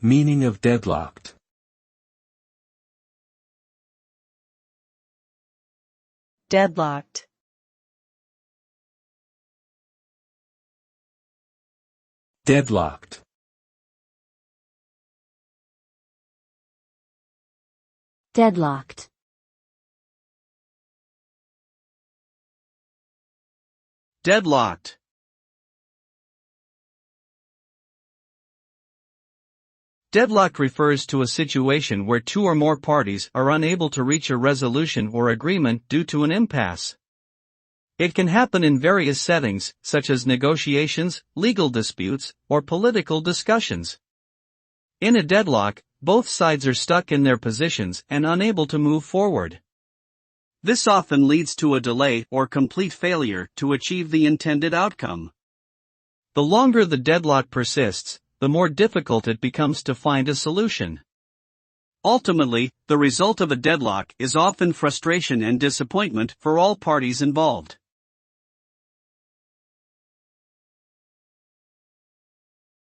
Meaning of deadlocked. Deadlocked. Deadlocked. Deadlocked. Deadlocked. Deadlocked refers to a situation where two or more parties are unable to reach a resolution or agreement due to an impasse. It can happen in various settings, such as negotiations, legal disputes, or political discussions. In a deadlock, both sides are stuck in their positions and unable to move forward. This often leads to a delay or complete failure to achieve the intended outcome. The longer the deadlock persists, the more difficult it becomes to find a solution. Ultimately, the result of a deadlock is often frustration and disappointment for all parties involved.